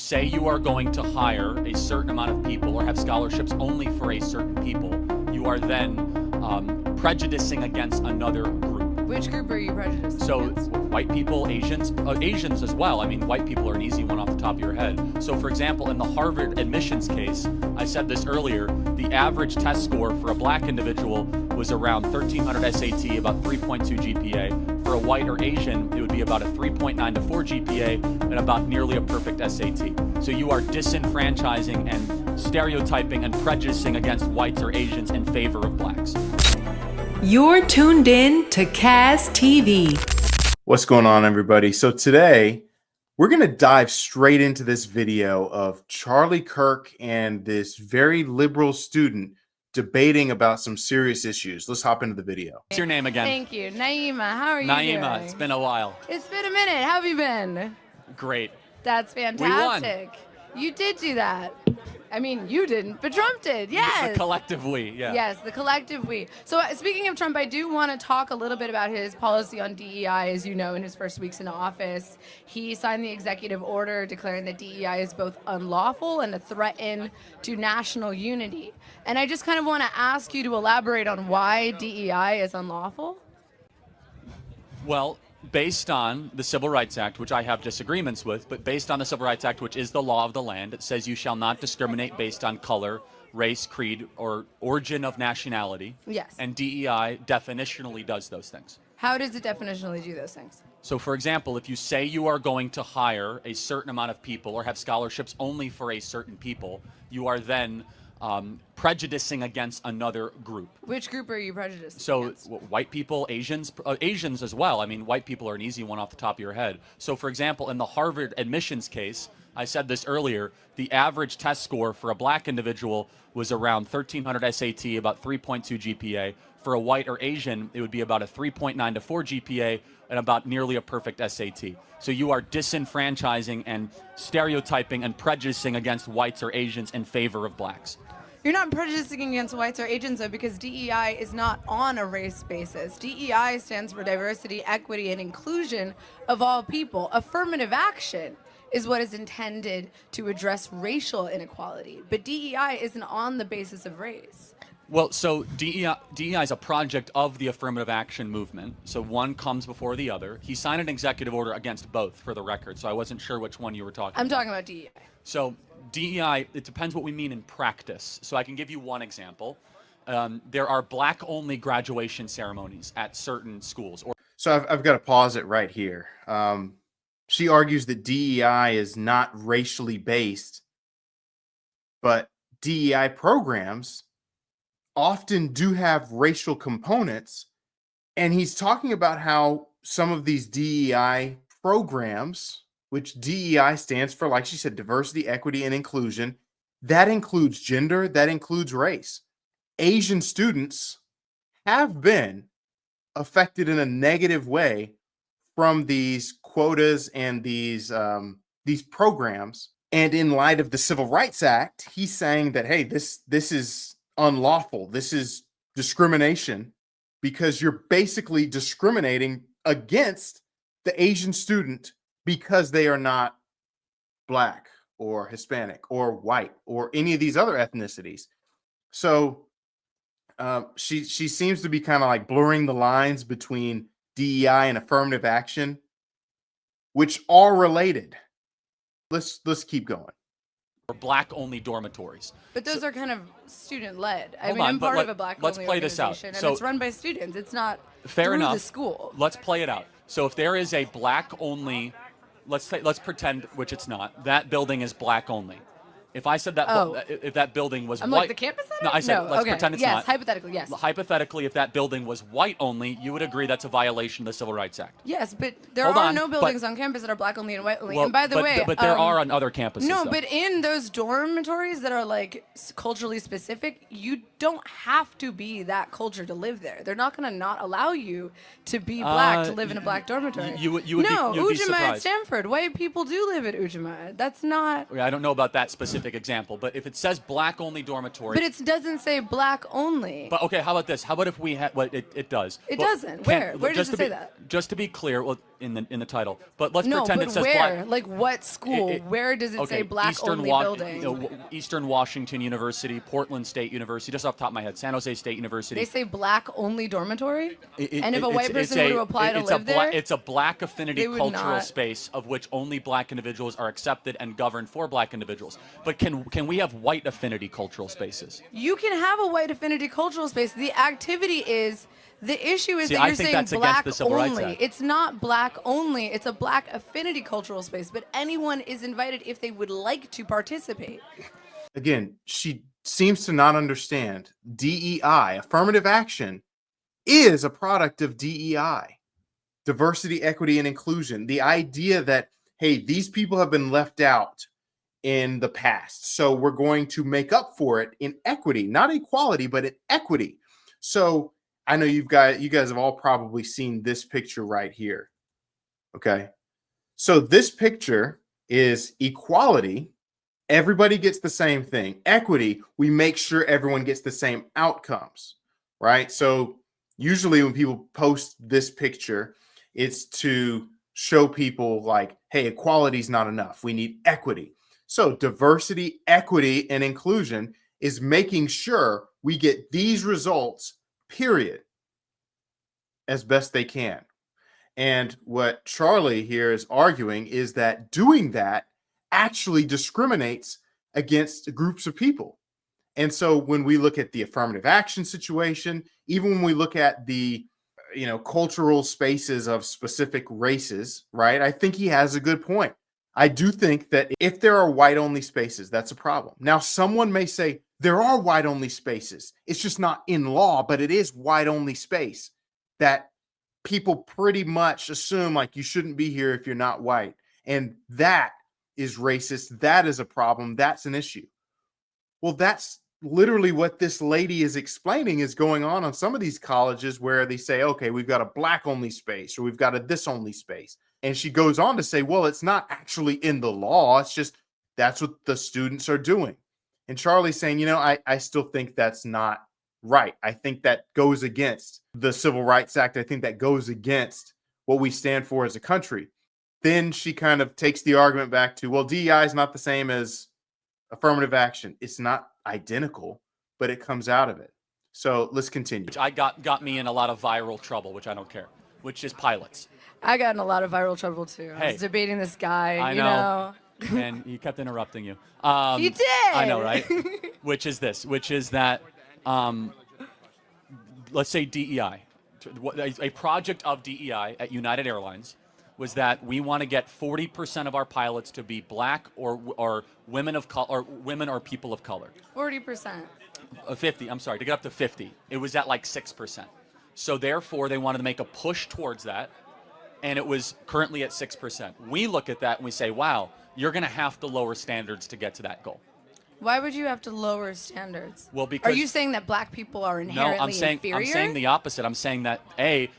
say you are going to hire a certain amount of people or have scholarships only for a certain people, you are then prejudicing against another group. Which group are you prejudiced against? White people, Asians as well. I mean, white people are an easy one off the top of your head. So for example, in the Harvard admissions case, I said this earlier, the average test score for a black individual was around 1300 SAT, about 3.2 GPA. For a white or Asian, it would be about a 3.9 to 4 GPA and about nearly a perfect SAT. So you are disenfranchising and stereotyping and prejudicing against whites or Asians in favor of blacks. You're tuned in to Kaz TV. What's going on, everybody? So today we're going to dive straight into this video of Charlie Kirk and this very liberal student debating about some serious issues. Let's hop into the video. What's your name again? Thank you. Naima, how are you doing? Naima, it's been a while. It's been a minute. How have you been? Great. That's fantastic. You did do that. I mean, you didn't, but Trump did. Yes. The collective we, yeah. Yes, the collective we. So speaking of Trump, I do want to talk a little bit about his policy on DEI. As you know, in his first weeks in office, he signed the executive order declaring that DEI is both unlawful and a threat to national unity. And I just kind of want to ask you to elaborate on why DEI is unlawful. Well, based on the Civil Rights Act, which I have disagreements with, but based on the Civil Rights Act, which is the law of the land, it says you shall not discriminate based on color, race, creed, or origin of nationality. Yes. And DEI definitionally does those things. How does it definitionally do those things? So, for example, if you say you are going to hire a certain amount of people or have scholarships only for a certain people, you are then prejudicing against another group. Which group are you prejudiced against? So white people, Asians as well. I mean, white people are an easy one off the top of your head. So for example, in the Harvard admissions case, I said this earlier, the average test score for a black individual was around 1300 SAT, about 3.2 GPA. For a white or Asian, it would be about a 3.9 to 4 GPA and about nearly a perfect SAT. So you are disenfranchising and stereotyping and prejudicing against whites or Asians in favor of blacks. You're not prejudicing against whites or Asians, though, because DEI is not on a race basis. DEI stands for diversity, equity, and inclusion of all people. Affirmative action is what is intended to address racial inequality, but DEI isn't on the basis of race. Well, so DEI is a project of the affirmative action movement. So one comes before the other. He signed an executive order against both, for the record, so I wasn't sure which one you were talking about. I'm talking about DEI. So DEI, it depends what we mean in practice. So I can give you one example. There are black-only graduation ceremonies at certain schools. So I've got to pause it right here. She argues that DEI is not racially based, but DEI programs often do have racial components. And he's talking about how some of these DEI programs, which DEI stands for, like she said, diversity, equity, and inclusion, that includes gender, that includes race. Asian students have been affected in a negative way from these quotas and these programs. And in light of the Civil Rights Act, he's saying that, hey, this is unlawful. This is discrimination because you're basically discriminating against the Asian student because they are not black or Hispanic or white or any of these other ethnicities. So she seems to be kind of like blurring the lines between DEI and affirmative action, which are related. Let's keep going. Or black-only dormitories. But those are kind of student-led. I Hold mean, on, I'm but part of a black-only play this out. organization, and So- it's run by students. It's not Fair through enough. the school. Let's play it out. So if there is a black-only, let's pretend, which it's not, that building is black-only. If I said that, if that building was I'm white, like the campus center? No, I said let's okay. pretend it's yes, not. hypothetically, yes. Hypothetically, if that building was white only, you would agree that's a violation of the Civil Rights Act. Yes, but there Hold are on, no buildings on campus that are black only and white only. Well, and by the way, but there are on other campuses. No, though. but in those dormitories that are like culturally specific, you don't have to be that culture to live there. They're not going to not allow you to be black to live in a black dormitory. You would no, be, you'd be Ujima at surprised. Stanford. White people do live at Ujima. That's not. I don't know about that specific example, but if it says black-only dormitory. But it doesn't say black only. But okay, how about this? How about if we had? Well, it does. It But doesn't. Where? Where does it say that? Just to be clear, well, in the title. But let's No, pretend but it says where? black. Like what school? Where does it say black only building? Eastern Washington University, Portland State University, just off the top of my head, San Jose State University. They say black only dormitory? And if a white person were to apply to live there? It's a black affinity cultural not. space of which only black individuals are accepted and governed for black individuals. But can we have white affinity cultural spaces? You can have a white affinity cultural space. The activity is... The issue is that I you're think saying that's black against the Civil Rights only. Act. It's not black only. It's a black affinity cultural space. But anyone is invited if they would like to participate. Again, she seems to not understand DEI, affirmative action, is a product of DEI, diversity, equity, and inclusion. The idea that, hey, these people have been left out in the past, so we're going to make up for it in equity, not equality, but in equity. So I know you guys have all probably seen this picture right here. Okay. So this picture is equality. Everybody gets the same thing. Equity, we make sure everyone gets the same outcomes, right? So usually when people post this picture, it's to show people like, hey, equality is not enough. We need equity. So diversity, equity, and inclusion is making sure we get these results, period, as best they can. And what Charlie here is arguing is that doing that actually discriminates against groups of people. And so when we look at the affirmative action situation, even when we look at the cultural spaces of specific races, right? I think he has a good point. I do think that if there are white only spaces, that's a problem. Now, someone may say there are white only spaces. It's just not in law, but it is white only space that people pretty much assume like you shouldn't be here if you're not white. And that is racist. That is a problem. That's an issue. Well, that's literally what this lady is explaining is going on some of these colleges where they say, okay, we've got a black only space or we've got a this only space. And she goes on to say, well, it's not actually in the law. It's just that's what the students are doing. And Charlie's saying, I still think that's not right. I think that goes against the Civil Rights Act. I think that goes against what we stand for as a country. Then she kind of takes the argument back to, well, DEI is not the same as affirmative action. It's not identical, but it comes out of it. So let's continue. Which I got me in a lot of viral trouble, which I don't care, which is pilots. I got in a lot of viral trouble too. I was debating this guy, I know. And he kept interrupting you. He did. I know, right? Which is that, let's say DEI, a project of DEI at United Airlines was that we want to get 40% of our pilots to be black or women of color, or women or people of color. 40%. 50. I'm sorry, to get up to 50. It was at like 6%. So therefore, they wanted to make a push towards that, and it was currently at 6%. We look at that and we say, wow, you're going to have to lower standards to get to that goal. Why would you have to lower standards? Well, because... Are you saying that black people are inherently inferior? I'm saying the opposite. I'm saying that,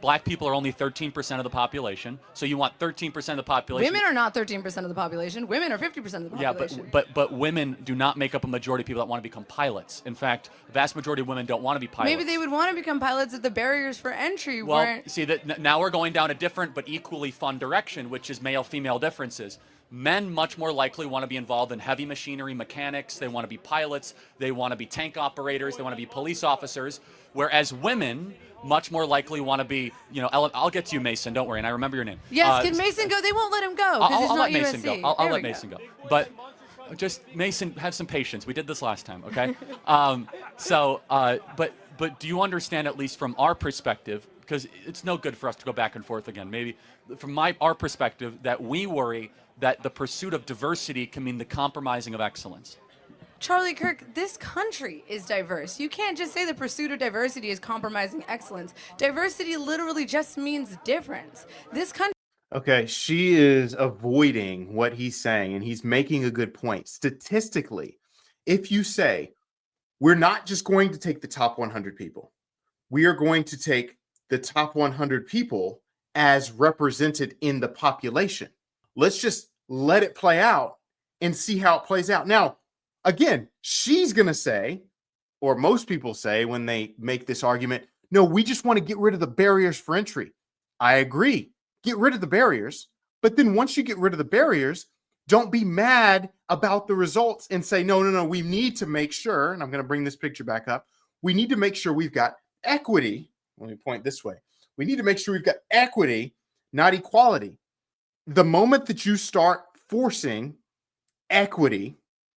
black people are only 13% of the population, so you want 13% of the population... Women are not 13% of the population. Women are 50% of the population. Yeah, but women do not make up a majority of people that want to become pilots. In fact, the vast majority of women don't want to be pilots. Maybe they would want to become pilots if the barriers for entry weren't... Well, see, that now we're going down a different but equally fun direction, which is male-female differences. Men much more likely want to be involved in heavy machinery mechanics. They want to be pilots. They want to be tank operators. They want to be police officers. Whereas women much more likely want to be, I'll get to you, Mason. Don't worry. And I remember your name. Yes, can Mason go? They won't let him go because he's not USC. Mason go. I'll let Mason go. But just, Mason, have some patience. We did this last time, okay? But do you understand, at least from our perspective, because it's no good for us to go back and forth again, maybe from our perspective, that we worry that the pursuit of diversity can mean the compromising of excellence. Charlie Kirk, this country is diverse. You can't just say the pursuit of diversity is compromising excellence. Diversity literally just means difference. This country... Okay, she is avoiding what he's saying, and he's making a good point. Statistically, if you say, we're not just going to take the top 100 people, we are going to take the top 100 people as represented in the population. Let's just let it play out and see how it plays out. Now, again, she's going to say, or most people say when they make this argument, no, we just want to get rid of the barriers for entry. I agree. get rid of the barriers. But then once you get rid of the barriers, don't be mad about the results and say, no, we need to make sure, and I'm going to bring this picture back up. We need to make sure we've got equity. Let me point this way. We need to make sure we've got equity, not equality. The moment that you start forcing equity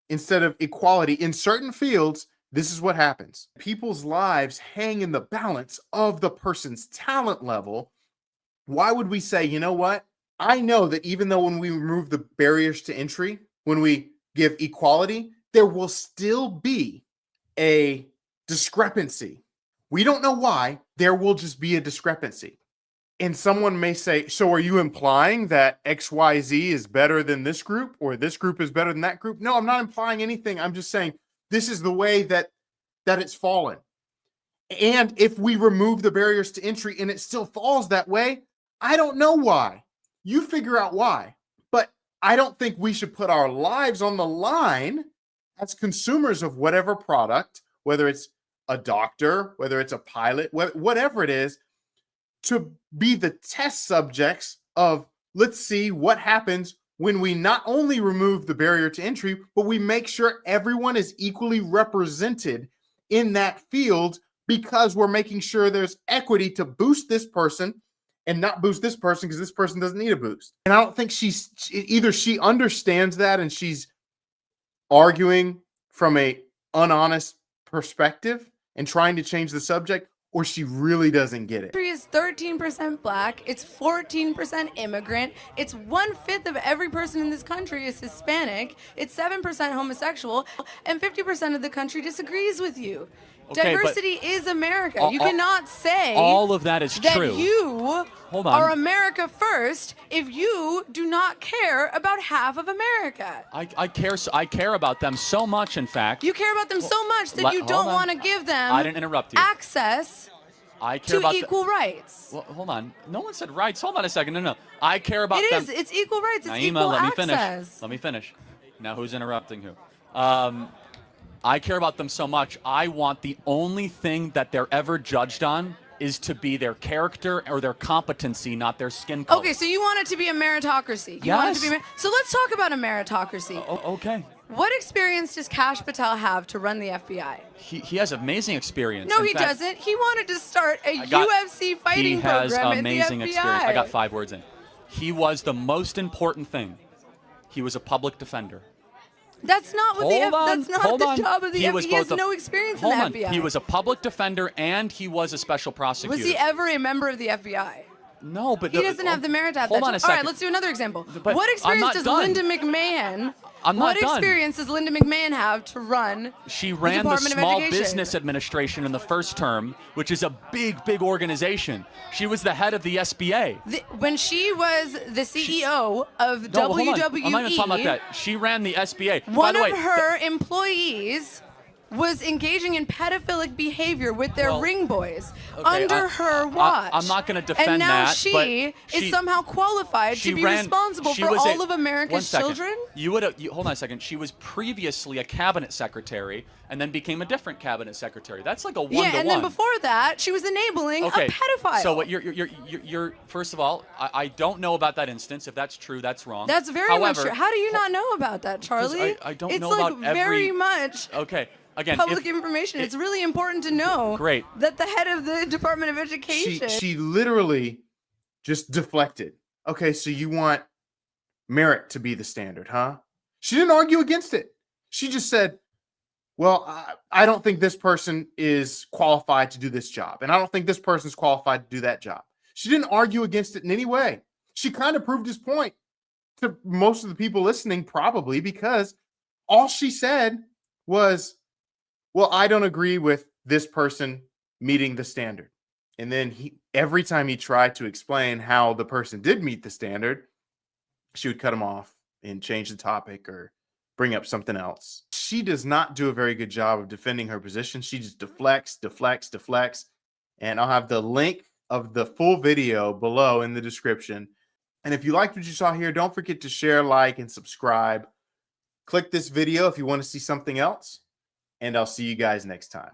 instead of equality in certain fields, this is what happens. People's lives hang in the balance of the person's talent level. Why would we say, you know what? I know that even though when we remove the barriers to entry, when we give equality, there will still be a discrepancy. We don't know why. There will just be a discrepancy. And someone may say, so are you implying that XYZ is better than this group or this group is better than that group? No, I'm not implying anything. I'm just saying this is the way that it's fallen. And if we remove the barriers to entry and it still falls that way, I don't know why. You figure out why. But I don't think we should put our lives on the line as consumers of whatever product, whether it's a doctor, whether it's a pilot, whatever it is, to be the test subjects of let's see what happens when we not only remove the barrier to entry, but we make sure everyone is equally represented in that field because we're making sure there's equity to boost this person and not boost this person because this person doesn't need a boost. And I don't think either she understands that and she's arguing from a unhonest perspective and trying to change the subject, or she really doesn't get it. Country is 13% black, it's 14% immigrant, it's 1/5 of every person in this country is Hispanic, it's 7% homosexual, and 50% of the country disagrees with you. Okay, Diversity is America. You cannot say all of that is true. That you Hold on. are America first if you do not care about half of America. I care about them so much, in fact. You care about them so much that you don't want to give them I didn't interrupt you. access to equal rights. Well, hold on. No one said rights. Hold on a second. No. I care about them. It is. It's equal rights. It's Naima, equal let me access. Let me finish. Now, who's interrupting who? I care about them so much. I want the only thing that they're ever judged on is to be their character or their competency, not their skin color. Okay, so you want it to be a meritocracy. Yes. So let's talk about a meritocracy. Okay. What experience does Kash Patel have to run the FBI? He has amazing experience. No, In he fact, doesn't. He wanted to start a UFC fighting program He has at amazing the FBI. experience. I got 5 words in. He was the most important thing. He was a public defender. That's not what that's not the job of the FBI. He has no experience in the FBI. He was a public defender and he was a special prosecutor. Was he ever a member of the FBI? No, but he doesn't have the merit to have hold that on a job. second. All right, let's do another example. But what experience does done. Linda McMahon? I'm not what done. experience does Linda McMahon have to run? She ran the Small Business Administration in the first term, which is a big organization. She was the head of the SBA. When she was the CEO of WWE, hold on. I'm not even talking about that. She ran the SBA. One By the way, of her employees was engaging in pedophilic behavior with their ring boys under her watch. I'm not going to defend that. And now she is somehow qualified to be responsible for all of America's children? Hold on a second. She was previously a cabinet secretary and then became a different cabinet secretary. That's like a one-to-one. Yeah, and then before that, she was enabling a pedophile. So what you're first of all, I don't know about that instance. If that's true, that's wrong. That's very much true. How do you not know about that, Charlie? I don't it's know like about very much. Okay. Again, public information. It's really important to know that the head of the Department of Education. She literally just deflected. Okay, so you want merit to be the standard, huh? She didn't argue against it. She just said, well, I don't think this person is qualified to do this job. And I don't think this person's qualified to do that job. She didn't argue against it in any way. She kind of proved his point to most of the people listening, probably, because all she said was, well, I don't agree with this person meeting the standard. And then every time he tried to explain how the person did meet the standard, she would cut him off and change the topic or bring up something else. She does not do a very good job of defending her position. She just deflects. And I'll have the link of the full video below in the description. And if you liked what you saw here, don't forget to share, like, and subscribe. Click this video if you want to see something else. And I'll see you guys next time.